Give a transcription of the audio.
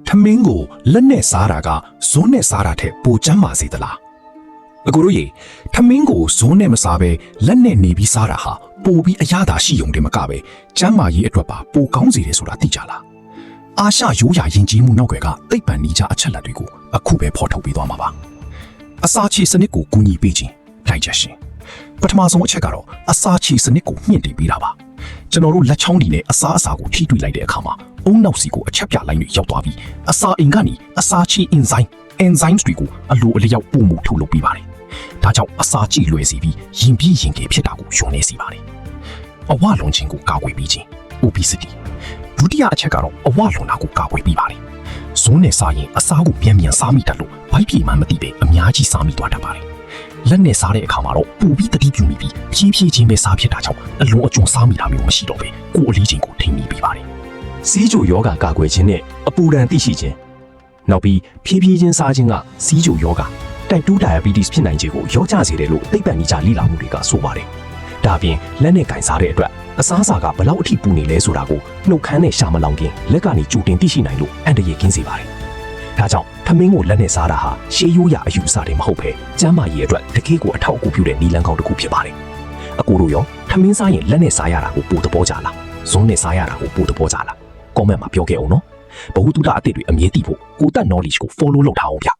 ထမင်းကိုလက်နဲ့စားတာကဇွန်းနဲ့စားတာထက်ပိုကျန်းမာစေသလားအကိုတို့ရေထမင်းကိုဇွန်းနဲ့မစားဘဲလက်နဲ့နေပြီးစားတာဟာပိုပြီးအရသာရှိုံတင်မကပဲကျန်းမာရေးအတွက်ပါပိုကောင်းစေတယ်ဆိုတာသိကြလားအာရှရိုးရာယဉ်ကျေးမှုနောက်ွယ်ကသိပ္ပံနည်းကြအချက်လက်တွေကိုအခုပဲဖော်ထုတ်ပေးသွားမှာပါအစာချေစနစ်ကိုကူညီပေးခြင်း digestion ပထမဆုံးအချက်ကတော့အစာချေစနစ်ကိုမြင့်တင်ပေးတာပါကျွန်တော်တို့လက်ချောင်းဒီနဲ့အစာကိုထိတွေ့လိုက်တဲ့အခါမှာအုံနောက်စီကိုအချက်ပြလိုင်းတွေရောက်သွားပြီးအစာအိမ်ကနေအစာချေ enzymes တွေကိုအလိုအလျောက်ပုံမှုထုတ်လုပ်ပေးပါတယ်ဒါကြောင့်အစာကြည့်လွယ်စီပြီးရင်ပြည့်ရင်ကယ်ဖြစ်တာကိုယုံနေစေပါတယ်အဝလွန်ခြင်းကိုကာကွယ်ပေးခြင်း obesity ဒုတိယအချက်ကတော့အဝလွန်တာကိုကာကွယ်ပေးပါတယ်ဇွန်းနဲ့စားရင်အစာကိုမြန်မြန်စားမိတတ်လို့ဘိုက်ပြေမှမသိပဲအများကြီးစားမိသွားတတ်ပါတယ်လက်နဲ့စားတဲ့အခါမှာတော့ပူပြီးတတိပြုမိပြီးဖြည်းဖြည်းချင်းပဲစားဖြစ်တာကြောင့်အလွန်အကျွံစားမိတာမျိုးမရှိတော့ပဲကိုယ်အလေးချိန်ကိုထိန်းမိပေးပါတယ်စီးချိုယောဂကာကွယ်ခြင်းနဲ့အပူဒဏ်သိရှိခြင်းနောက်ပြီးဖြည်းဖြည်းချင်းစားခြင်းကစီးချိုယောဂ type 2 diabetes ဖြစ်နိုင်ခြေကိုရောကြစေတယ်လို့သိပ္ပံနည်းကြလေ့လာမှုတွေကဆိုပါတယ်ဒါအပြင်လက်နဲ့ကင်စားတဲ့အတွက်အစားအစာကဘလောက်အထိပူနေလဲဆိုတာကိုနှုတ်ခမ်းနဲ့ရှာမလောင်ခင်လက်ကနေကြိုတင်သိရှိနိုင်လို့အန္တရာယ်ကင်းစေပါတယ်ဒါကြောင့်ထမင်းကိုလက်နဲ့စားတာဟာရှေးရိုးရာအယူအဆတွေမဟုတ်ဘဲကျန်းမာရေးအတွက်တကယ်ကိုအထောက်အကူပြုတဲ့နည်းလမ်းကောင်းတစ်ခုဖြစ်ပါတယ်အကိုတို့ရောထမင်းစားရင်လက်နဲ့စားရတာကိုပိုသဘောကျလားဇွန်းနဲ့စားရတာကိုပိုသဘောကျလား comment မှာပြောခဲ့အောင်နော်ဘဝတုဒ္ဒအသစ်တွေအမြဲတည်ဖို့ကိုတက် knowledge ကို follow လုပ်ထားအောင်ဗျ